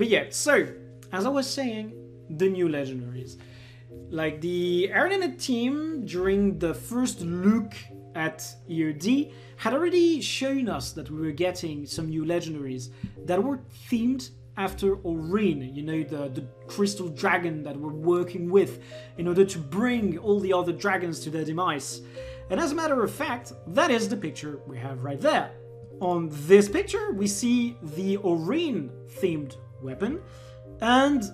But yeah, so, as I was saying, the new legendaries. Like the Aeronet team, during the first look at EoD, had already shown us that we were getting some new legendaries that were themed after Orin, you know, the crystal dragon that we're working with in order to bring all the other dragons to their demise. And as a matter of fact, that is the picture we have right there. On this picture, we see the Orin themed weapon, and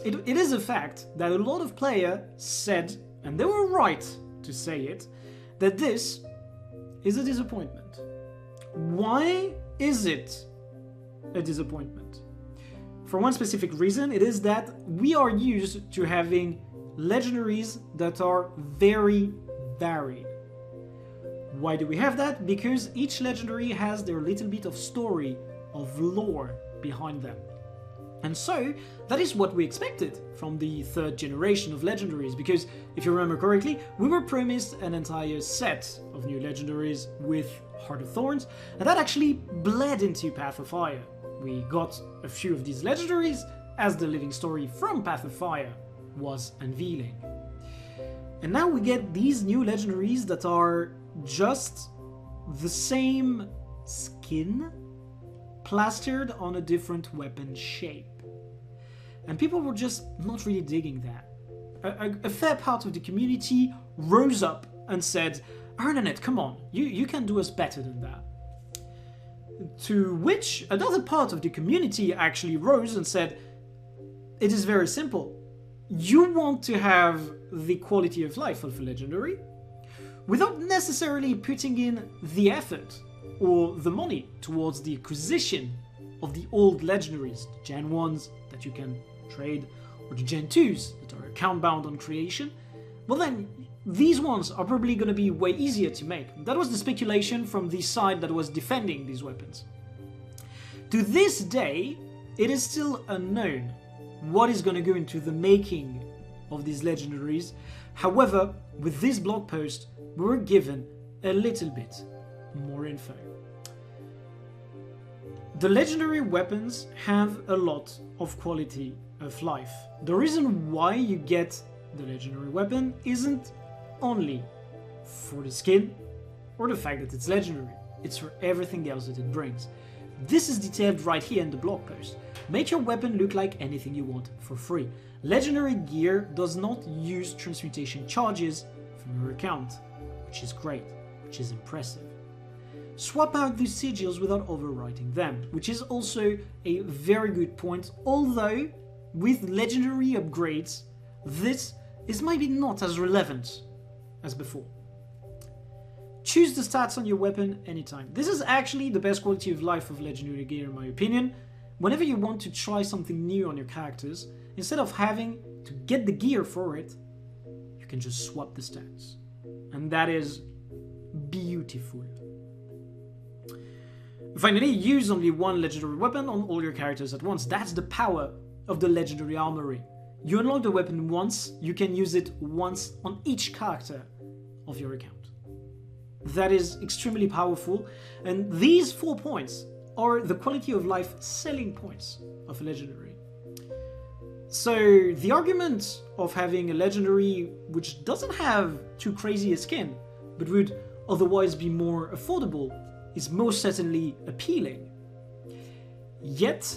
it is a fact that a lot of players said, and they were right to say it, that this is a disappointment. Why is it a disappointment? For one specific reason, it is that we are used to having legendaries that are very varied. Why do we have that? Because each legendary has their little bit of story, of lore behind them. And so, that is what we expected from the third generation of legendaries, because if you remember correctly, we were promised an entire set of new legendaries with Heart of Thorns, and that actually bled into Path of Fire. We got a few of these legendaries as the living story from Path of Fire was unveiling. And now we get these new legendaries that are just the same skin plastered on a different weapon shape. And people were just not really digging that. A fair part of the community rose up and said, Arnanet, come on, you can do us better than that. To which another part of the community actually rose and said, it is very simple. You want to have the quality of life of a legendary without necessarily putting in the effort or the money towards the acquisition of the old legendaries, the Gen 1s that you can trade, or the Gen 2s that are account bound on creation. Well then, these ones are probably going to be way easier to make. That was the speculation from the side that was defending these weapons. To this day, it is still unknown what is going to go into the making of these legendaries. However, with this blog post, we were given a little bit more info. The legendary weapons have a lot of quality of life. The reason why you get the legendary weapon isn't only for the skin or the fact that it's legendary, it's for everything else that it brings. This is detailed right here in the blog post. Make your weapon look like anything you want for free. Legendary gear does not use transmutation charges from your account, which is great, which is impressive. Swap out these sigils without overwriting them, which is also a very good point, although with legendary upgrades, this is maybe not as relevant as before. Choose the stats on your weapon anytime. This is actually the best quality of life of legendary gear in my opinion. Whenever you want to try something new on your characters, instead of having to get the gear for it, you can just swap the stats. And that is beautiful. Finally, use only one legendary weapon on all your characters at once. That's the power of the legendary armory. You unlock the weapon once, you can use it once on each character of your account. That is extremely powerful, and these 4 points are the quality of life selling points of a legendary. So the argument of having a legendary which doesn't have too crazy a skin, but would otherwise be more affordable, is most certainly appealing. Yet,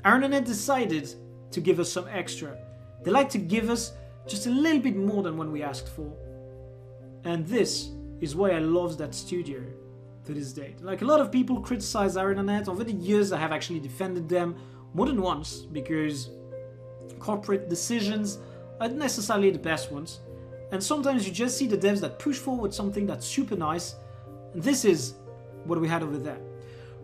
Arnanet decided to give us some extra. They like to give us just a little bit more than what we asked for. And this is why I love that studio to this date. Like, a lot of people criticize Arnanet. Over the years I have actually defended them more than once because corporate decisions aren't necessarily the best ones. And sometimes you just see the devs that push forward something that's super nice. And this is what we had over there.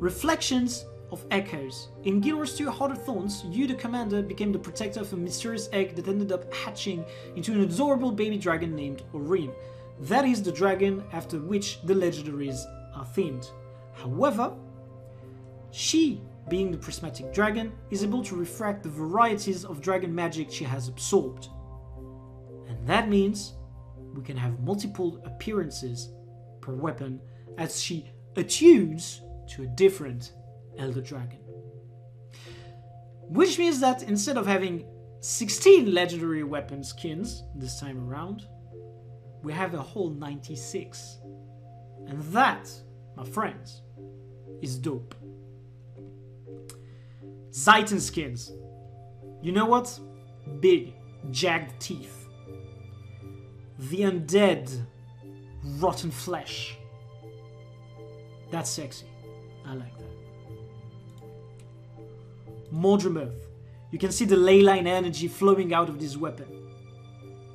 Reflections of Echoes. In Guild Wars 2 Heart of Thorns, you, the commander, became the protector of a mysterious egg that ended up hatching into an adorable baby dragon named Orin. That is the dragon after which the legendaries are themed. However, she, being the prismatic dragon, is able to refract the varieties of dragon magic she has absorbed. And that means we can have multiple appearances per weapon as she attunes to a different Elder Dragon. Which means that instead of having 16 legendary weapon skins this time around, we have a whole 96. And that, my friends, is dope. Titan skins. You know what? Big, jagged teeth. The undead, rotten flesh. That's sexy. I like that. Mordremoth. You can see the ley line energy flowing out of this weapon.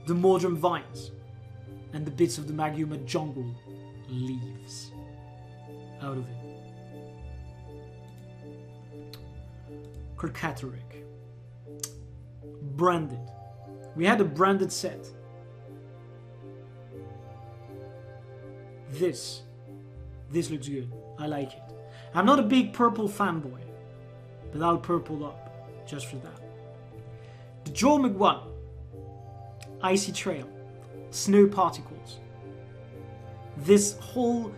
The Mordrem vines. And the bits of the Maguma jungle leaves out of it. Kirkateric. Branded. We had a branded set. This looks good. I like it. I'm not a big purple fanboy, but I'll purple up just for that. The Joel McOne. Icy Trail. Snow particles. This whole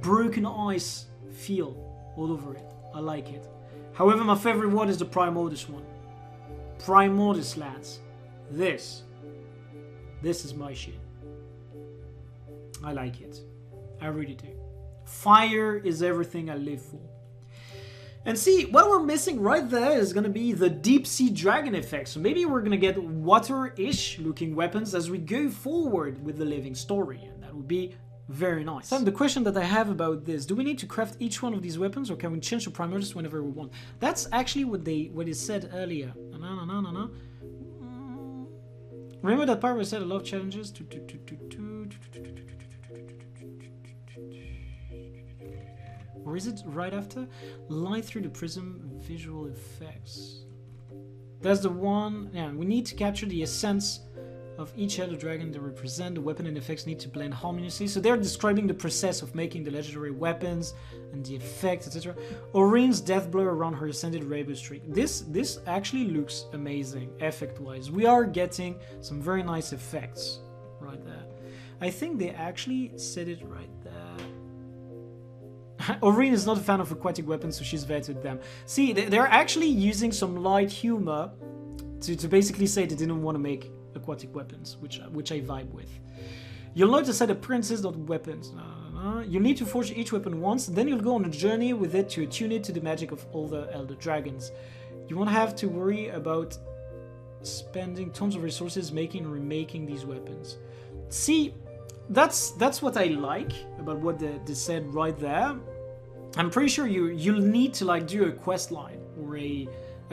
broken ice feel all over it. I like it. However, my favorite one is the Primordis one. Primordis, lads. This is my shit. I like it. I really do. Fire is everything I live for. And see, what we're missing right there is going to be the deep sea dragon effect. So maybe we're going to get water-ish looking weapons as we go forward with the living story. And that would be very nice. So the question that I have about this, do we need to craft each one of these weapons or can we change the Primordis whenever we want? That's actually what is said earlier. No. Remember that part where I said a lot of challenges? Or is it right after? Light through the prism visual effects. That's the one. Yeah, we need to capture the essence of each elder dragon they represent. The weapon and effects need to blend harmoniously. So they're describing the process of making the legendary weapons and the effects, etc. Orion's death blur around her ascended rainbow streak. This actually looks amazing, effect-wise. We are getting some very nice effects right there. I think they actually said it right there. Orion is not a fan of aquatic weapons, so she's vetted them. See, they're actually using some light humor to basically say they didn't want to make aquatic weapons, which I vibe with. You'll notice that the princes, not weapons. You need to forge each weapon once, then you'll go on a journey with it to attune it to the magic of all the elder dragons. You won't have to worry about spending tons of resources making and remaking these weapons. See, that's what I like about what they said right there. I'm pretty sure you'll need to like do a quest line or a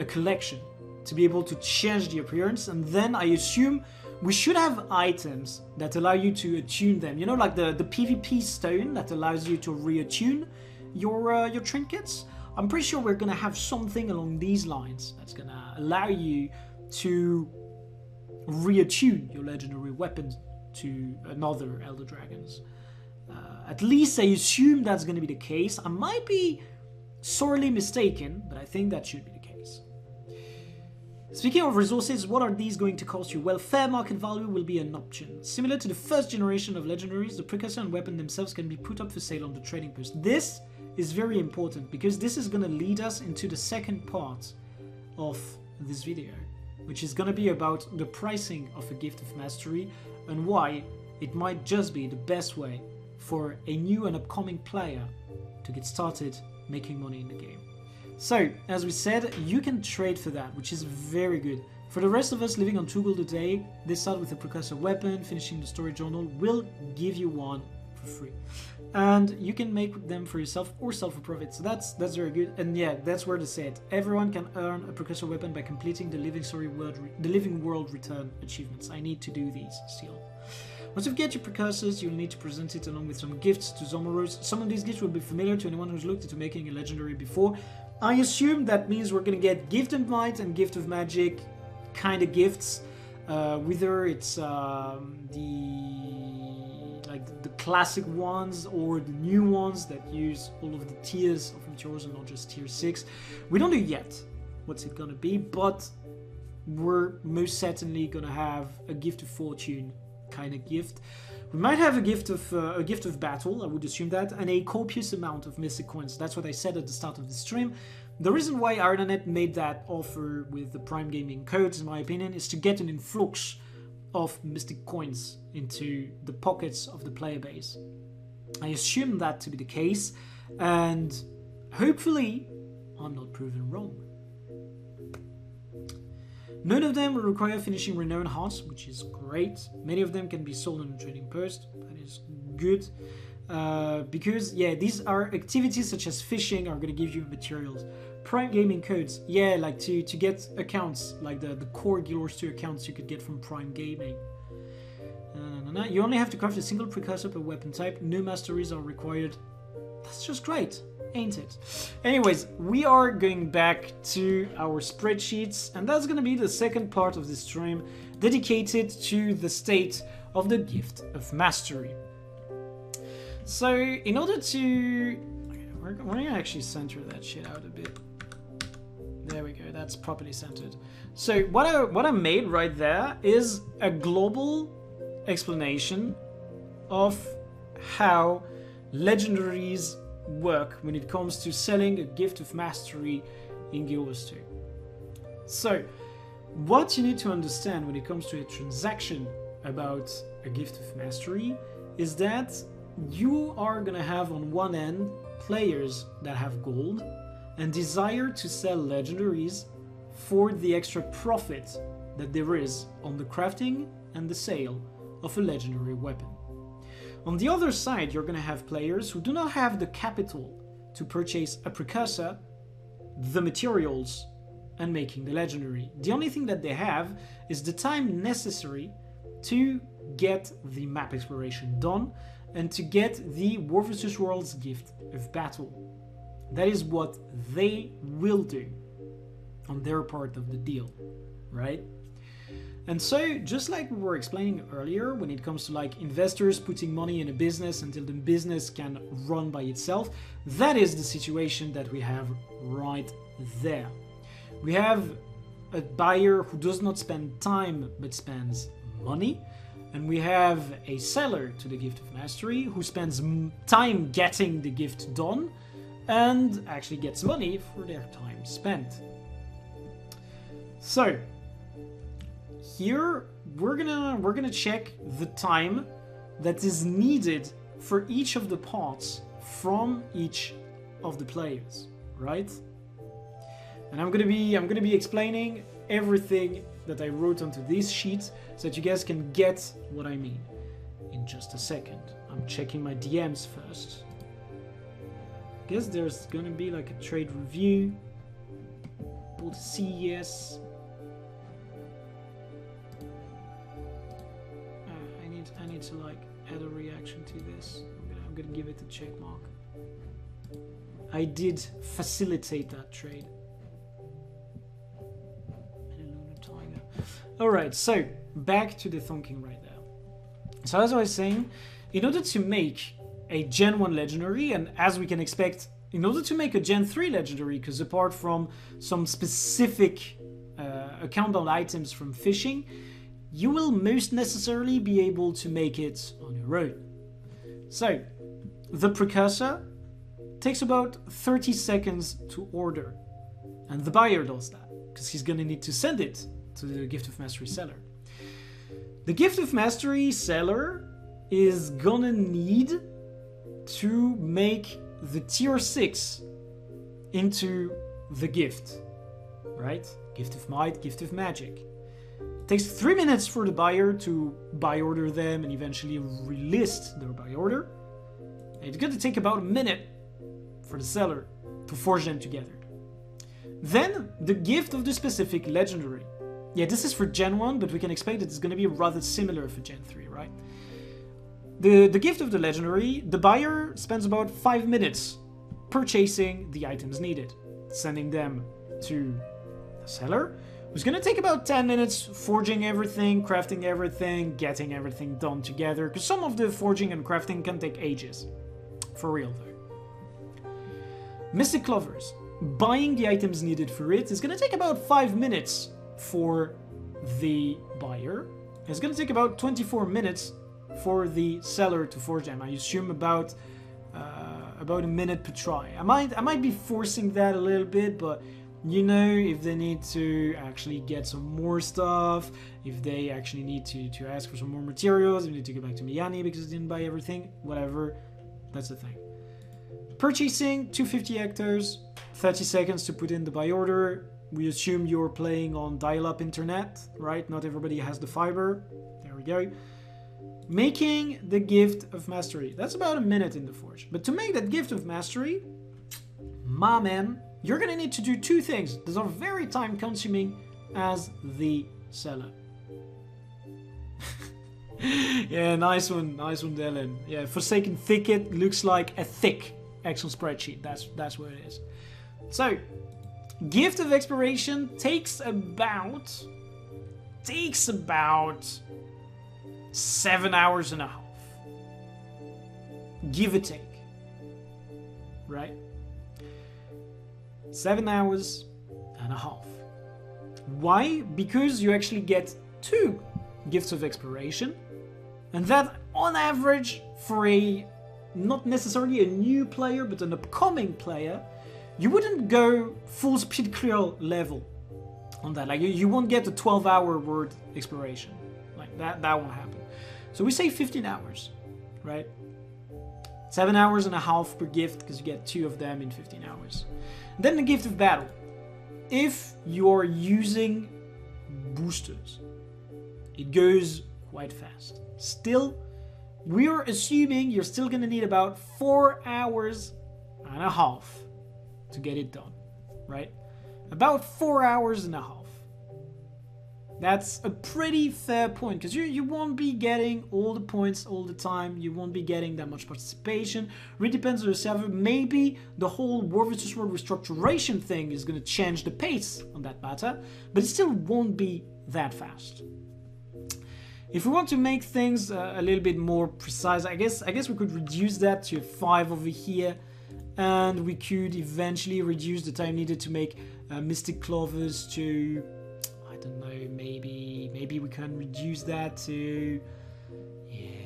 collection to be able to change the appearance, and then I assume we should have items that allow you to attune them. You know, like the PvP stone that allows you to reattune your trinkets. I'm pretty sure we're gonna have something along these lines that's gonna allow you to reattune your legendary weapons to another elder dragons. At least I assume that's going to be the case. I might be sorely mistaken, but I think that should be the case. Speaking of resources, what are these going to cost you? Well, fair market value will be an option. Similar to the first generation of legendaries, the precursor and weapon themselves can be put up for sale on the trading post. This is very important because this is going to lead us into the second part of this video, which is going to be about the pricing of a Gift of Mastery and why it might just be the best way for a new and upcoming player to get started making money in the game. So, as we said, you can trade for that, which is very good. For the rest of us living on 2 gold a day, they start with a precursor weapon, finishing the story journal will give you one for free. And you can make them for yourself or sell for profit, so that's very good. And yeah, that's where they say it. Everyone can earn a precursor weapon by completing the Living World Return achievements. I need to do these still. Once you get your precursors, you'll need to present it along with some gifts to Zomoros. Some of these gifts will be familiar to anyone who's looked into making a legendary before. I assume that means we're going to get Gift of Might and Gift of Magic kind of gifts. Whether it's the classic ones or the new ones that use all of the tiers of materials and not just tier 6. We don't know yet what's it going to be, but we're most certainly going to have a Gift of Fortune kind of gift. We might have a gift of battle, I would assume that, and a copious amount of mystic coins. That's what I said at the start of the stream. The reason why Ironet made that offer with the Prime Gaming codes, in my opinion, is to get an influx of Mystic coins into the pockets of the player base. I assume that to be the case, and hopefully I'm not proven wrong. None of them will require finishing Renown Hearts, which is great. Many of them can be sold on a trading post. That is good. Because, yeah, these are activities such as fishing are going to give you materials. Prime Gaming codes, yeah, like to get accounts, like the core Guild Wars 2 accounts you could get from Prime Gaming. You only have to craft a single precursor per weapon type. No masteries are required. That's just great, ain't it? Anyways, we are going back to our spreadsheets, and that's going to be the second part of this stream dedicated to the state of the Gift of Mastery. So, in order to... We're going to actually center that shit out a bit. There we go, that's properly centered. So, what I made right there is a global explanation of how legendaries work when it comes to selling a Gift of Mastery in Guild Wars 2. So, what you need to understand when it comes to a transaction about a Gift of Mastery is that you are gonna have on one end players that have gold and desire to sell legendaries for the extra profit that there is on the crafting and the sale of a legendary weapon. On the other side, you're gonna have players who do not have the capital to purchase a precursor, the materials, and making the legendary. The only thing that they have is the time necessary to get the map exploration done and to get the War vs. World's Gift of Battle. That is what they will do on their part of the deal, right? And so, just like we were explaining earlier, when it comes to like investors putting money in a business until the business can run by itself, that is the situation that we have right there. We have a buyer who does not spend time but spends money, and we have a seller to the Gift of Mastery who spends time getting the gift done and actually gets money for their time spent. So here we're gonna check the time that is needed for each of the parts from each of the players, right? And I'm gonna be explaining everything that I wrote onto these sheets so that you guys can get what I mean in just a second. I'm checking my DMs first. I guess there's gonna be like a trade review. Both CES. I need to like add a reaction to this. I'm gonna give it a check mark. I did facilitate that trade. Alright, so back to the thinking right now. So as I was saying, in order to make a Gen 1 legendary, and as we can expect, in order to make a Gen 3 legendary, because apart from some specific countdown items from fishing, you will most necessarily be able to make it on your own. So, the precursor takes about 30 seconds to order, and the buyer does that, because he's gonna need to send it to the Gift of Mastery seller. The Gift of Mastery seller is gonna need to make the tier 6 into the gift, right? Gift of Might, Gift of Magic. It takes 3 minutes for the buyer to buy order them and eventually relist their buy order. And it's gonna take about a minute for the seller to forge them together. Then, the gift of the specific legendary. Yeah, this is for Gen 1, but we can expect that it's going to be rather similar for Gen 3, right? The gift of the legendary, the buyer spends about 5 minutes purchasing the items needed, sending them to the seller, who's going to take about 10 minutes forging everything, crafting everything, getting everything done together, because some of the forging and crafting can take ages. For real, though. Mystic Clovers. Buying the items needed for it is going to take about 5 minutes for the buyer. It's going to take about 24 minutes for the seller to forge them. I assume about about a minute per try. I might be forcing that a little bit, but you know, if they need to actually get some more stuff, if they actually need to ask for some more materials, if they need to go back to Miami because they didn't buy everything, whatever, that's the thing. Purchasing 250 hectares, 30 seconds to put in the buy order. We assume you're playing on dial-up internet, right? Not everybody has the fiber. There we go. Making the gift of mastery. That's about a minute in the forge. But to make that gift of mastery, my man, you're gonna need to do two things that are very time consuming as the seller. Yeah, nice one, Dylan. Yeah, Forsaken Thicket looks like a thick Excel spreadsheet. That's what it is. So, gift of expiration takes about 7 hours and a half. Give or take. Right? 7 hours and a half. Why? Because you actually get 2 gifts of expiration, and that on average for a not necessarily a new player but an upcoming player, you wouldn't go full speed clear level on that. Like you won't get a 12-hour word expiration. Like that won't happen. So we say 15 hours, right? 7 hours and a half per gift because you get 2 of them in 15 hours. Then the gift of battle. If you're using boosters, it goes quite fast. Still, we're assuming you're still gonna need about 4 hours and a half to get it done, right? About 4 hours and a half. That's a pretty fair point, because you won't be getting all the points all the time. You won't be getting that much participation. Really depends on the server. Maybe the whole War vs. World restructuration thing is going to change the pace on that matter, but it still won't be that fast. If we want to make things a little bit more precise, I guess we could reduce that to 5 over here, and we could eventually reduce the time needed to make Mystic Clovers to, I don't know, maybe we can reduce that to, yeah,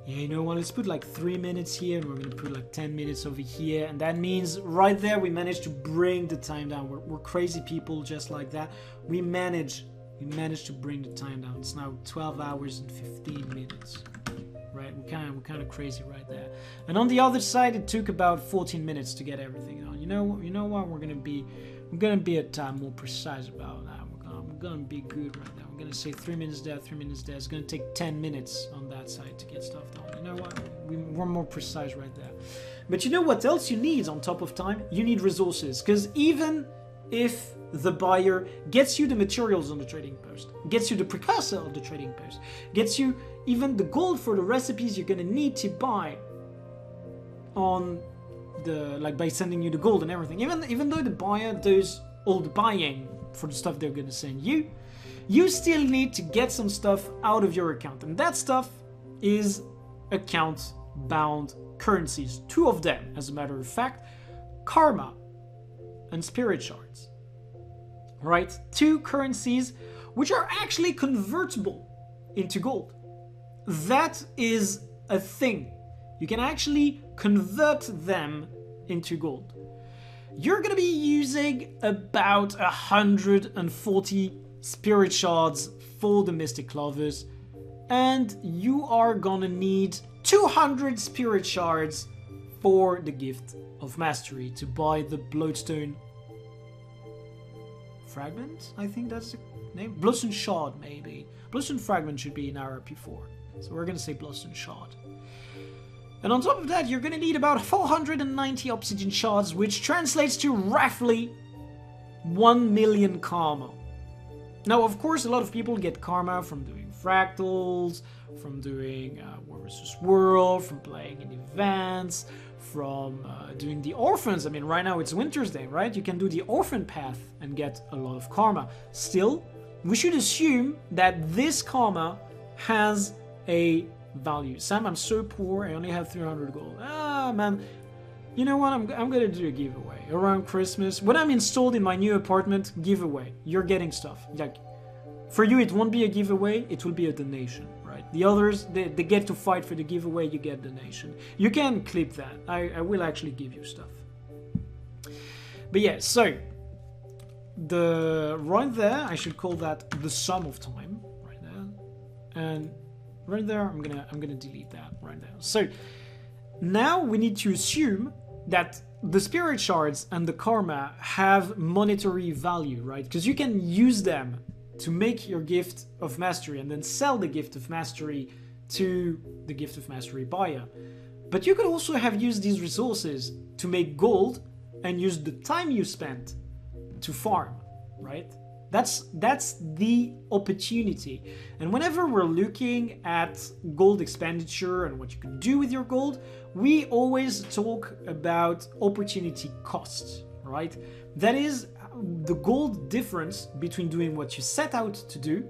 you know what, let's put like 3 minutes here, and we're gonna put like 10 minutes over here, and that means right there we managed to bring the time down. We're crazy people just like that. We managed to bring the time down. It's now 12 hours and 15 minutes. Right, we're kind of crazy right there. And on the other side, it took about 14 minutes to get everything done. You know what? We're gonna be more precise about that. We're gonna be good right now. We're gonna say 3 minutes there, 3 minutes there. It's gonna take 10 minutes on that side to get stuff done. You know what? We're more precise right there. But you know what else you need on top of time? You need resources, because even if the buyer gets you the materials on the trading post, gets you the precursor of the trading post, gets you even the gold for the recipes you're gonna need to buy on the, like, by sending you the gold and everything, even though the buyer does all the buying for the stuff they're gonna send you, you still need to get some stuff out of your account, and that stuff is account bound currencies. 2 of them, as a matter of fact, karma and spirit shards. Right? 2 currencies which are actually convertible into gold. That is a thing. You can actually convert them into gold. You're gonna be using about 140 spirit shards for the Mystic Clovers, and you are gonna need 200 spirit shards for the gift of mastery to buy the Bloodstone Fragment, I think that's the name. Bloodstone Shard, maybe. Bloodstone Fragment should be in RP4. So we're gonna say Bloodstone Shard. And on top of that, you're gonna need about 490 Obsidian Shards, which translates to roughly 1 million karma. Now, of course, a lot of people get karma from doing fractals, from doing War vs. World, from playing in events, from doing the orphans. I mean, right now it's Winter's Day, right? You can do the orphan path and get a lot of karma. Still, we should assume that this karma has a value. Sam, I'm so poor, I only have 300 gold. Ah, man. You know what? I'm gonna do a giveaway around Christmas. When I'm installed in my new apartment, giveaway. You're getting stuff. Like, for you, it won't be a giveaway, it will be a donation, right? The others, they get to fight for the giveaway, you get donation. You can clip that. I will actually give you stuff. But yeah, so the right there, I should call that the sum of time, right there. And right there, I'm gonna delete that right there. So now we need to assume that the spirit shards and the karma have monetary value, right? Because you can use them to make your gift of mastery and then sell the gift of mastery to the gift of mastery buyer. But you could also have used these resources to make gold and use the time you spent to farm, right? That's the opportunity. And whenever we're looking at gold expenditure and what you can do with your gold, we always talk about opportunity costs, right? That is the gold difference between doing what you set out to do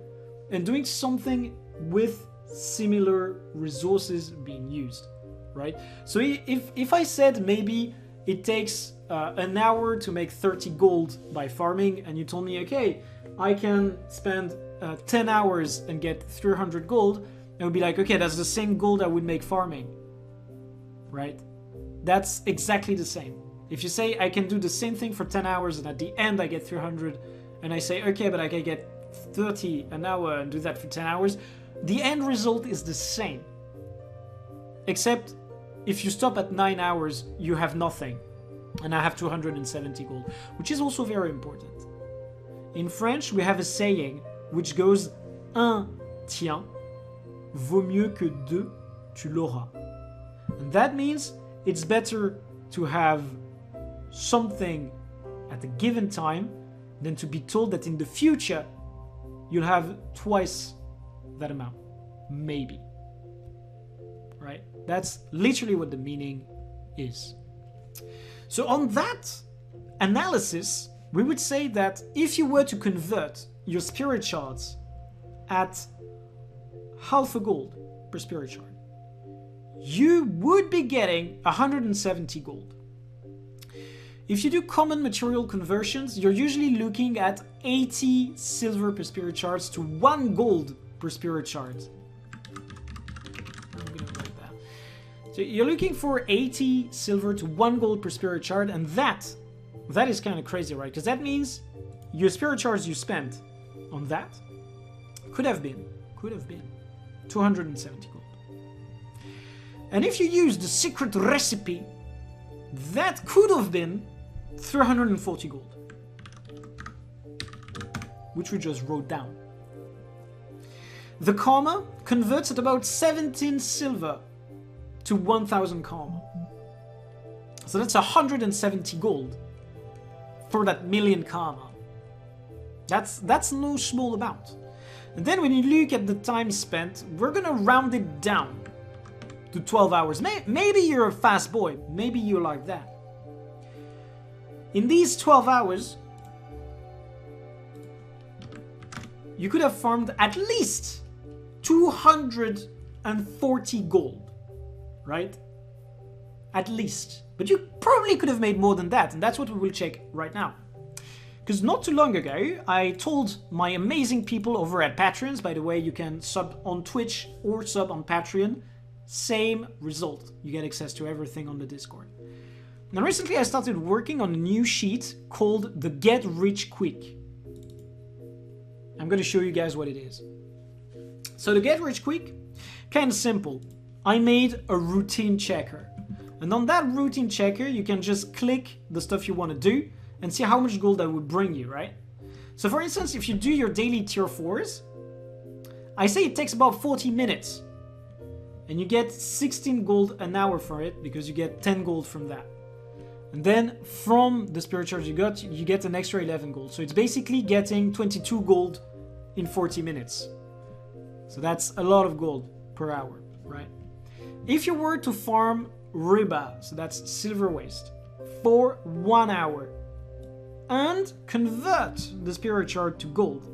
and doing something with similar resources being used, right? So if I said maybe it takes an hour to make 30 gold by farming, and you told me, okay, I can spend 10 hours and get 300 gold, I would be like, okay, that's the same gold I would make farming, right? That's exactly the same. If you say I can do the same thing for 10 hours and at the end I get 300, and I say, okay, but I can get 30 an hour and do that for 10 hours, the end result is the same. Except if you stop at 9 hours, you have nothing. And I have 270 gold, which is also very important. In French, we have a saying which goes, un tien vaut mieux que deux, tu l'auras. And that means it's better to have something at a given time than to be told that in the future you'll have twice that amount. Maybe. Right? That's literally what the meaning is. So on that analysis, we would say that if you were to convert your spirit shards at half a gold per spirit shard, you would be getting 170 gold. If you do common material conversions, you're usually looking at 80 silver per spirit shards to 1 gold per spirit shard. I'm gonna write that. So you're looking for 80 silver to 1 gold per spirit shard, and that is kind of crazy, right? Because that means your spirit shards you spent on that could have been 270 gold. And if you use the secret recipe, that could have been 340 gold, which we just wrote down. The karma converts at about 17 silver to 1000 karma. So that's 170 gold for that million karma. That's no small amount. And then when you look at the time spent, we're gonna round it down to 12 hours. Maybe you're a fast boy, maybe you're like that. In these 12 hours, you could have farmed at least 240 gold, right? At least. But you probably could have made more than that, and that's what we will check right now. Because not too long ago, I told my amazing people over at Patreons, by the way, you can sub on Twitch or sub on Patreon, same result. You get access to everything on the Discord. Now recently I started working on a new sheet called the Get Rich Quick. I'm going to show you guys what it is. So the Get Rich Quick, kind of simple. I made a routine checker. And on that routine checker, you can just click the stuff you want to do and see how much gold that would bring you, right? So for instance, if you do your daily tier 4s, I say it takes about 40 minutes. And you get 16 gold an hour for it because you get 10 gold from that. And then from the spirit charge you get an extra 11 gold. So it's basically getting 22 gold in 40 minutes. So that's a lot of gold per hour, right? If you were to farm riba, so that's silver waste, for 1 hour and convert the spirit shard to gold,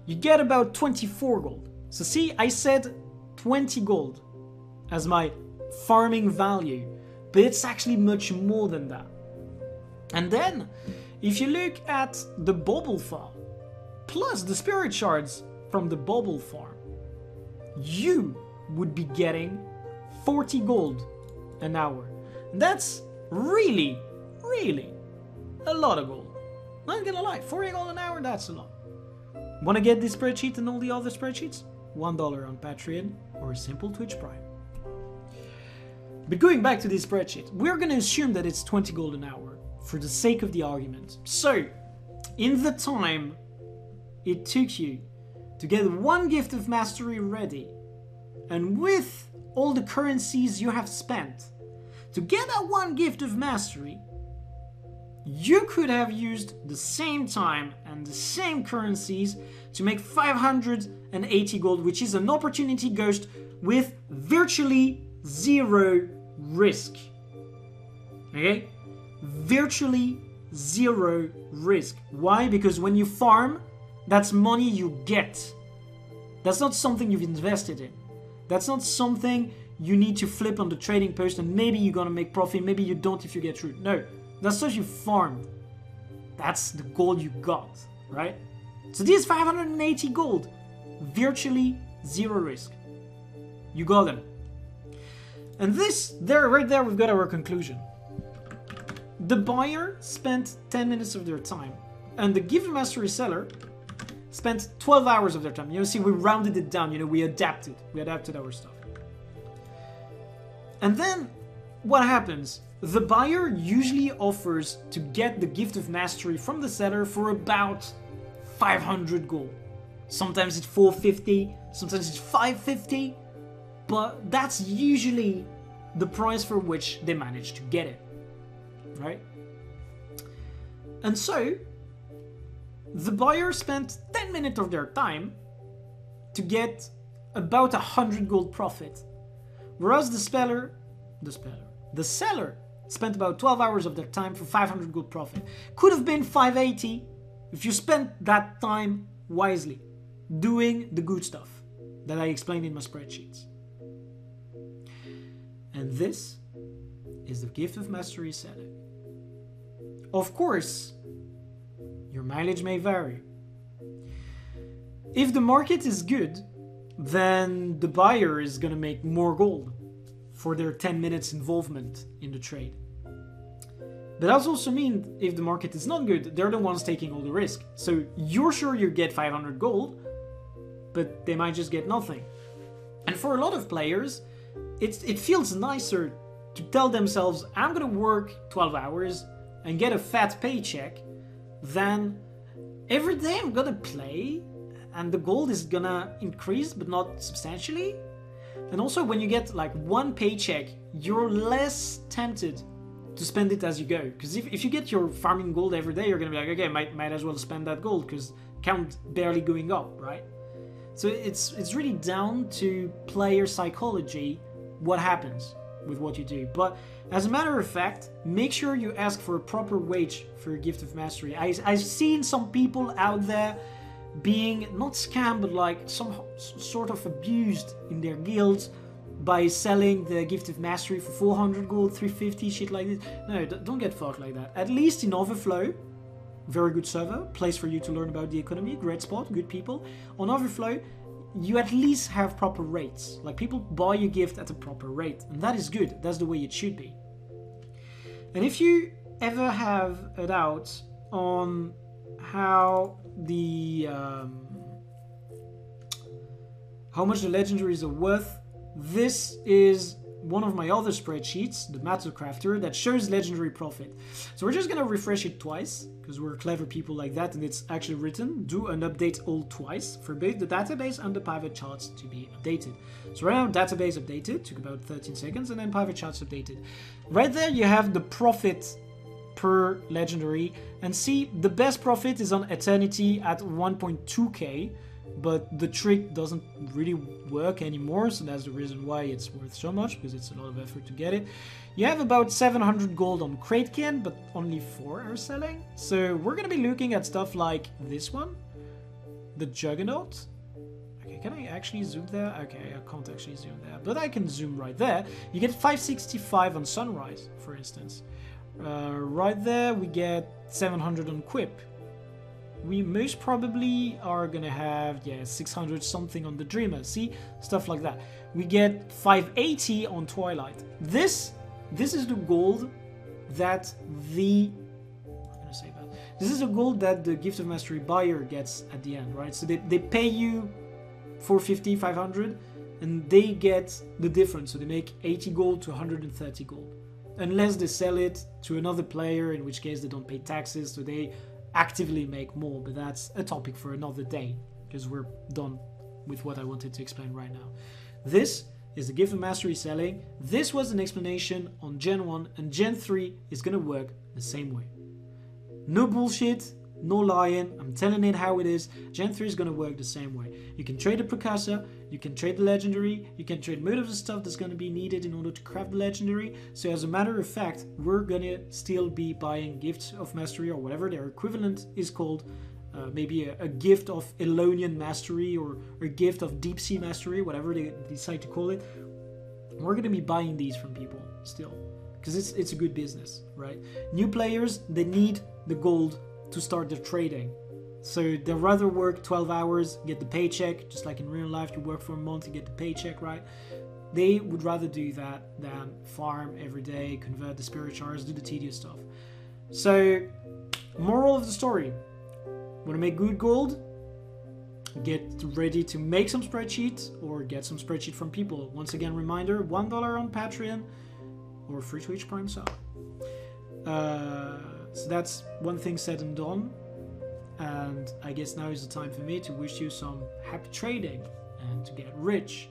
you get about 24 gold. So see, I said 20 gold as my farming value, but it's actually much more than that. And then, if you look at the bauble farm, plus the spirit shards from the bauble farm, you would be getting 40 gold an hour. And that's really, really a lot of gold. Not gonna lie, 40 gold an hour, that's a lot. Wanna get this spreadsheet and all the other spreadsheets? $1 on Patreon or a simple Twitch Prime. But going back to this spreadsheet, we're gonna assume that it's 20 gold an hour for the sake of the argument. So, in the time it took you to get one gift of mastery ready, and with all the currencies you have spent, to get that one gift of mastery, you could have used the same time and the same currencies to make 580 gold, which is an opportunity ghost with virtually zero risk. Okay? Virtually zero risk. Why? Because when you farm, that's money you get. That's not something you've invested in. That's not something you need to flip on the trading post and maybe you're gonna make profit, maybe you don't if you get through. No, that's stuff you farmed. That's the gold you got, right? So these 580 gold, virtually zero risk. You got them. And this, right there, we've got our conclusion. The buyer spent 10 minutes of their time, and the gift mastery seller spent 12 hours of their time. You know, see, we rounded it down, you know, we adapted our stuff. And then, what happens? The buyer usually offers to get the gift of mastery from the seller for about 500 gold. Sometimes it's 450, sometimes it's 550, but that's usually the price for which they manage to get it, right? And so, the buyer spent 10 minutes of their time to get about 100 gold profit, whereas the seller spent about 12 hours of their time for 500 gold profit. Could have been 580 if you spent that time wisely, doing the good stuff that I explained in my spreadsheets. And this is the gift of mastery setup. Of course, your mileage may vary. If the market is good, then the buyer is gonna make more gold for their 10 minutes involvement in the trade. But that also means if the market is not good, they're the ones taking all the risk. So you're sure you get 500 gold, but they might just get nothing. And for a lot of players, it feels nicer to tell themselves, I'm gonna work 12 hours and get a fat paycheck, than every day I'm gonna play and the gold is gonna increase but not substantially. And also when you get like one paycheck, you're less tempted to spend it as you go, because if you get your farming gold every day, you're gonna be like, okay, might as well spend that gold because count barely going up, right? So it's really down to player psychology what happens with what you do. But as a matter of fact, make sure you ask for a proper wage for your gift of mastery. I've seen some people out there being not scammed, but like some sort of abused in their guilds by selling the gift of mastery for 400 gold, 350, shit like this. No, don't get fucked like that. At least in Overflow, very good server, place for you to learn about the economy, great spot, good people. On Overflow, you at least have proper rates. Like, people buy your gift at a proper rate, and that is good. That's the way it should be. And if you ever have a doubt on how the how much the legendaries are worth, this is one of my other spreadsheets, the Matter Crafter, that shows legendary profit. So we're just gonna refresh it twice, because we're clever people like that, and it's actually written, do an update all twice for both the database and the pivot charts to be updated. So right now, database updated, took about 13 seconds, and then pivot charts updated. Right there, you have the profit per legendary, and see, the best profit is on Eternity at 1.2k, but the trick doesn't really work anymore, so that's the reason why it's worth so much, because it's a lot of effort to get it. You have about 700 gold on Kraken, but only 4 are selling. So we're going to be looking at stuff like this one, the Juggernaut. Okay, can I actually zoom there? Okay, I can't actually zoom there, but I can zoom right there. You get 565 on Sunrise, for instance. Right there, we get 700 on Quip. We most probably are gonna have, 600 something on the Dreamer, see? Stuff like that. we get 580 on Twilight. This is the gold that the this is a gold that the Gift of Mastery buyer gets at the end, right? So they pay you 450, 500, and they get the difference. So they make 80 gold to 130 gold. Unless they sell it to another player, in which case they don't pay taxes, so they actively make more. But that's a topic for another day, because we're done with what I wanted to explain right now. This is the Gift of Mastery selling. This was an explanation on Gen 1, and Gen 3 is going to work the same way. No bullshit, no lying, I'm telling it how it is. Gen 3 is going to work the same way. You can trade the precursor, you can trade the legendary, you can trade most of the stuff that's going to be needed in order to craft the legendary. So as a matter of fact, we're going to still be buying Gifts of Mastery, or whatever their equivalent is called. Maybe a gift of Elonian Mastery, or a gift of Deep Sea Mastery, whatever they decide to call it. We're going to be buying these from people still, because it's a good business, right? New players, they need the gold to start their trading. So they'd rather work 12 hours, get the paycheck, just like in real life, you work for a month, you get the paycheck, right? They would rather do that than farm every day, convert the spirit shards, do the tedious stuff. So, moral of the story, want to make good gold? Get ready to make some spreadsheets, or get some spreadsheet from people. Once again, reminder, $1 on Patreon, or free Twitch Prime sub. So that's one thing said and done, and I guess now is the time for me to wish you some happy trading and to get rich.